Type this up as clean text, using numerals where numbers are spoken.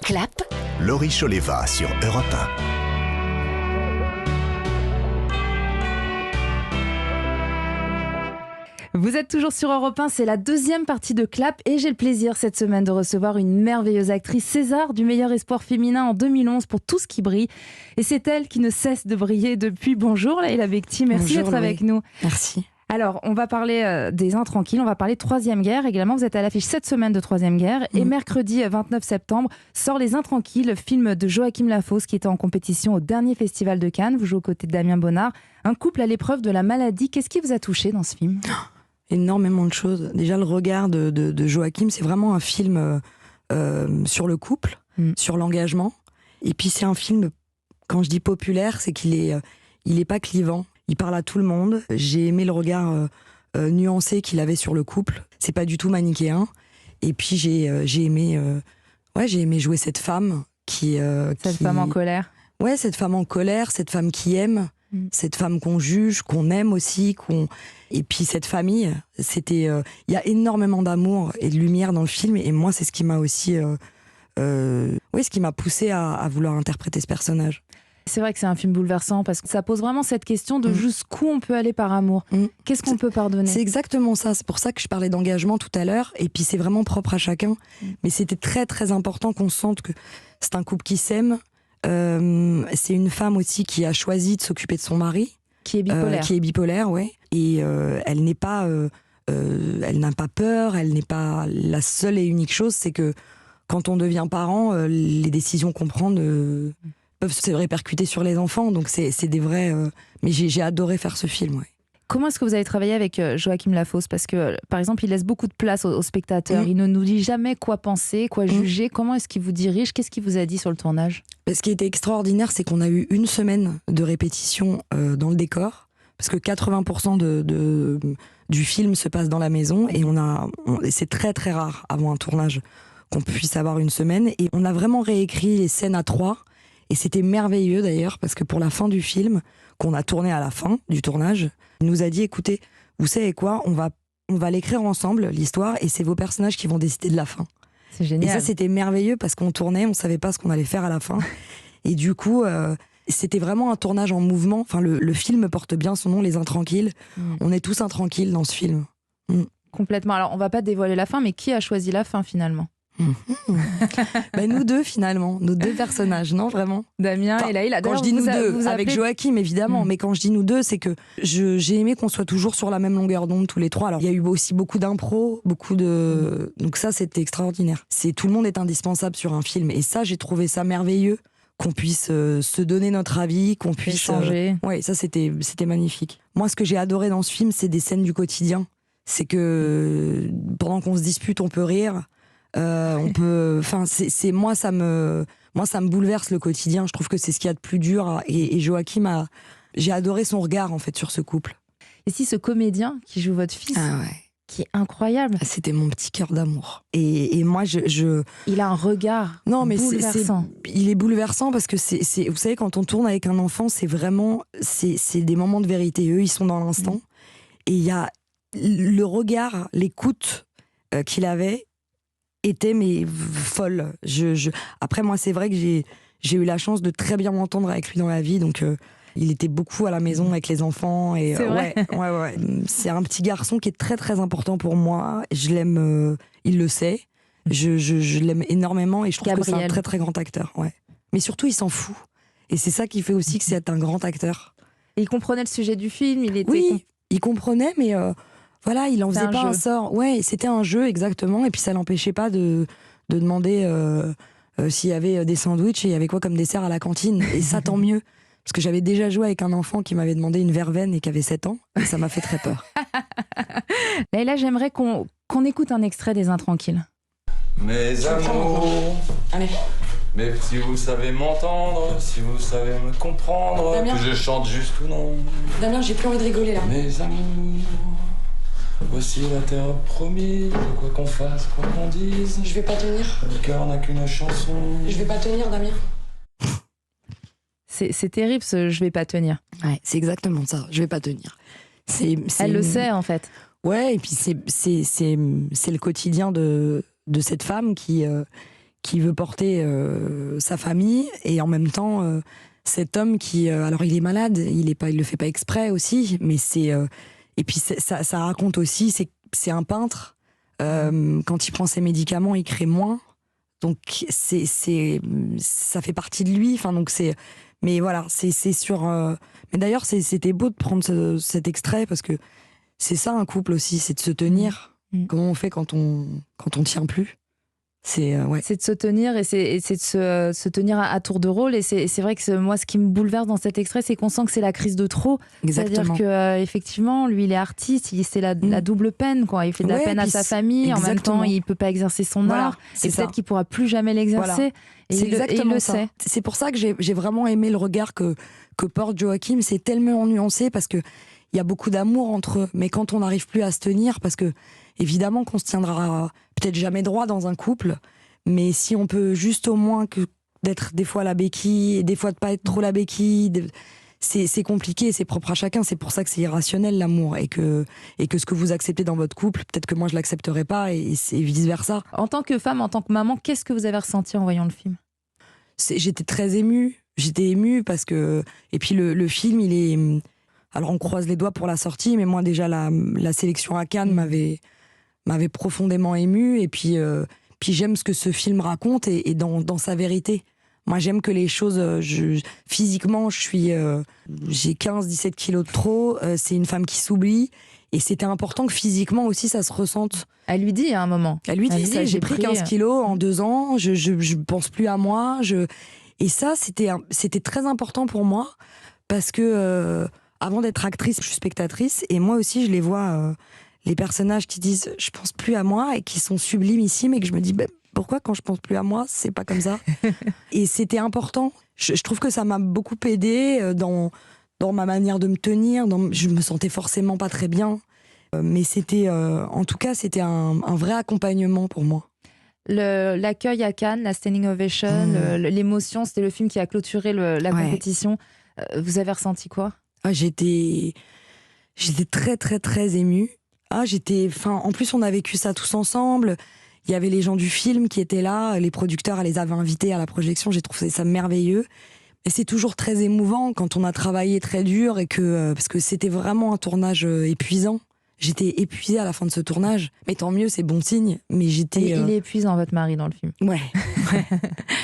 Clap, Laurie Choleva sur Europe 1. Vous êtes toujours sur Europe 1, c'est la deuxième partie de Clap et j'ai le plaisir cette semaine de recevoir une merveilleuse actrice, César du meilleur espoir féminin en 2011 pour Tout ce qui brille. Et c'est elle qui ne cesse de briller depuis. Bonjour Leïla Bekti, merci Bonjour, d'être Laurie. avec nous. Merci. Alors, on va parler des Intranquilles, on va parler Troisième Guerre. Également, vous êtes à l'affiche cette semaine de Troisième Guerre. Et mercredi 29 septembre sort Les Intranquilles, film de Joachim Lafosse qui était en compétition au dernier festival de Cannes. Vous jouez aux côtés de Damien Bonnard. Un couple à l'épreuve de la maladie. Qu'est-ce qui vous a touché dans ce film ? Énormément de choses. Déjà, le regard de Joachim, c'est vraiment un film sur le couple, sur l'engagement. Et puis, c'est un film, quand je dis populaire, c'est qu'il est pas clivant. Il parle à tout le monde. J'ai aimé le regard nuancé qu'il avait sur le couple. C'est pas du tout manichéen. Et puis j'ai aimé jouer cette femme cette femme en colère. Ouais, cette femme en colère, cette femme qui aime, cette femme qu'on juge, qu'on aime aussi, et puis cette famille. Il y a énormément d'amour et de lumière dans le film. Et moi, c'est ce qui m'a aussi, ce qui m'a poussé à vouloir interpréter ce personnage. C'est vrai que c'est un film bouleversant parce que ça pose vraiment cette question de jusqu'où on peut aller par amour. Qu'est-ce qu'on peut pardonner ? C'est exactement ça. C'est pour ça que je parlais d'engagement tout à l'heure. Et puis c'est vraiment propre à chacun. Mais c'était très très important qu'on sente que c'est un couple qui s'aime. C'est une femme aussi qui a choisi de s'occuper de son mari. Qui est bipolaire. Ouais. Et elle n'a pas peur. Elle n'est pas la seule et unique chose. C'est que quand on devient parent, les décisions qu'on prend peuvent se répercuter sur les enfants, donc c'est des vrais... Mais j'ai adoré faire ce film, ouais. Comment est-ce que vous avez travaillé avec Joachim Lafosse ? Parce que, par exemple, il laisse beaucoup de place aux spectateurs. Il ne nous dit jamais quoi penser, quoi juger. Comment est-ce qu'il vous dirige ? Qu'est-ce qu'il vous a dit sur le tournage ? Ce qui était extraordinaire, c'est qu'on a eu une semaine de répétition dans le décor, parce que 80% du film se passe dans la maison, et c'est très très rare, avant un tournage, qu'on puisse avoir une semaine. Et on a vraiment réécrit les scènes à 3. Et c'était merveilleux d'ailleurs, parce que pour la fin du film, qu'on a tourné à la fin du tournage, il nous a dit, écoutez, vous savez quoi, on va l'écrire ensemble, l'histoire, et c'est vos personnages qui vont décider de la fin. C'est génial. Et ça, c'était merveilleux, parce qu'on tournait, on savait pas ce qu'on allait faire à la fin. Et du coup, c'était vraiment un tournage en mouvement. Enfin, le film porte bien son nom, Les Intranquilles. On est tous intranquilles dans ce film. Complètement. Alors, on va pas dévoiler la fin, mais qui a choisi la fin finalement ? Nous deux finalement, nos deux personnages, non vraiment. Damien et Leïla. Quand je dis nous deux, avec Joachim évidemment, mais quand je dis nous deux, c'est que j'ai aimé qu'on soit toujours sur la même longueur d'onde tous les trois. Alors il y a eu aussi beaucoup d'impro, donc ça c'était extraordinaire. Tout le monde est indispensable sur un film, et ça j'ai trouvé ça merveilleux, qu'on puisse se donner notre avis, qu'on puisse changer. Ouais, ça c'était magnifique. Moi ce que j'ai adoré dans ce film, c'est des scènes du quotidien. C'est que pendant qu'on se dispute, on peut rire. Moi ça me bouleverse le quotidien. Je trouve que c'est ce qu'il y a de plus dur. Et Joachim j'ai adoré son regard en fait sur ce couple. Et si ce comédien qui joue votre fils, qui est incroyable, c'était mon petit cœur d'amour. Et moi il a un regard bouleversant. Il est bouleversant parce que vous savez, quand on tourne avec un enfant, c'est des moments de vérité. Eux, ils sont dans l'instant. Et il y a le regard, l'écoute qu'il avait était folle. Après, moi, c'est vrai que j'ai eu la chance de très bien m'entendre avec lui dans la vie, donc il était beaucoup à la maison avec les enfants. Et, c'est vrai. Ouais. C'est un petit garçon qui est très très important pour moi. Je l'aime, il le sait. Je l'aime énormément et je trouve que c'est un très très grand acteur. Ouais. Mais surtout, il s'en fout. Et c'est ça qui fait aussi que c'est un grand acteur. Et il comprenait le sujet du film. Il comprenait, mais... Voilà, il en faisait pas un sort. Ouais, c'était un jeu, exactement. Et puis ça l'empêchait pas de demander s'il y avait des sandwichs et il y avait quoi comme dessert à la cantine. Et ça, tant mieux. Parce que j'avais déjà joué avec un enfant qui m'avait demandé une verveine et qui avait 7 ans. Et ça m'a fait très peur. Là, j'aimerais qu'on écoute un extrait des Intranquilles. Mes amours. Allez. Mais si vous savez m'entendre, si vous savez me comprendre, Damien. que je chante juste ou non. Damien, j'ai plus envie de rigoler là. Mes amours. Voici la terre promise, quoi qu'on fasse, quoi qu'on dise. Je vais pas tenir. Le cœur n'a qu'une chanson. Je vais pas tenir, Damien. C'est terrible ce « je vais pas tenir ». Ouais, c'est exactement ça, je vais pas tenir. Elle le sait en fait. Ouais, et puis c'est le quotidien de cette femme qui qui veut porter sa famille, et en même temps cet homme qui alors il est malade, il le fait pas exprès aussi, mais c'est et puis ça raconte aussi, c'est un peintre, quand il prend ses médicaments il crée moins, donc ça fait partie de lui, enfin donc c'est, mais voilà, c'est sur mais d'ailleurs c'était beau de prendre cet extrait, parce que c'est ça un couple aussi, c'est de se tenir. Comment on fait quand on tient plus? C'est de se tenir, et c'est de se tenir à tour de rôle. Et c'est vrai que moi, ce qui me bouleverse dans cet extrait, c'est qu'on sent que c'est la crise de trop. Exactement. C'est-à-dire que effectivement, lui, il est artiste, c'est la double peine, quoi. Il fait de la peine à sa famille, en même temps, il peut pas exercer son art, et peut-être qu'il pourra plus jamais l'exercer. Voilà. Et il le sait. C'est pour ça que j'ai vraiment aimé le regard que porte Joachim. C'est tellement nuancé, parce que il y a beaucoup d'amour entre eux, mais quand on n'arrive plus à se tenir, parce que évidemment qu'on se tiendra peut-être jamais droit dans un couple, mais si on peut juste au moins d'être des fois la béquille, et des fois de pas être trop la béquille, c'est compliqué, c'est propre à chacun. C'est pour ça que c'est irrationnel, l'amour, et que ce que vous acceptez dans votre couple, peut-être que moi je l'accepterai pas, et c'est vice versa. En tant que femme, en tant que maman, qu'est-ce que vous avez ressenti en voyant le film? J'étais très émue. J'étais émue parce que, et puis le film, il est, alors on croise les doigts pour la sortie, mais moi déjà la sélection à Cannes m'avait profondément émue, et puis j'aime ce que ce film raconte, et dans sa vérité. Moi j'aime que les choses, physiquement j'ai 15-17 kilos de trop, c'est une femme qui s'oublie, et c'était important que physiquement aussi ça se ressente. Elle lui dit à un moment. Elle lui dit ça, j'ai pris 15 kilos en 2 ans, je pense plus à moi, et ça c'était très important pour moi, parce que avant d'être actrice, je suis spectatrice, et moi aussi je les vois, les personnages qui disent je pense plus à moi, et qui sont sublimes ici, mais que je me dis pourquoi quand je pense plus à moi c'est pas comme ça. Et c'était important. Je trouve que ça m'a beaucoup aidée dans ma manière de me tenir. Je me sentais forcément pas très bien, mais c'était en tout cas c'était un vrai accompagnement pour moi. L'accueil à Cannes, la standing ovation, l'émotion, c'était le film qui a clôturé la compétition. Vous avez ressenti quoi? J'étais très très très émue. En plus on a vécu ça tous ensemble. Il y avait les gens du film qui étaient là, les producteurs les avaient invités à la projection. J'ai trouvé ça merveilleux. Et c'est toujours très émouvant quand on a travaillé très dur, et parce que c'était vraiment un tournage épuisant. J'étais épuisée à la fin de ce tournage, mais tant mieux, c'est bon signe. Mais j'étais. Il est épuisant, votre mari, dans le film. Ouais.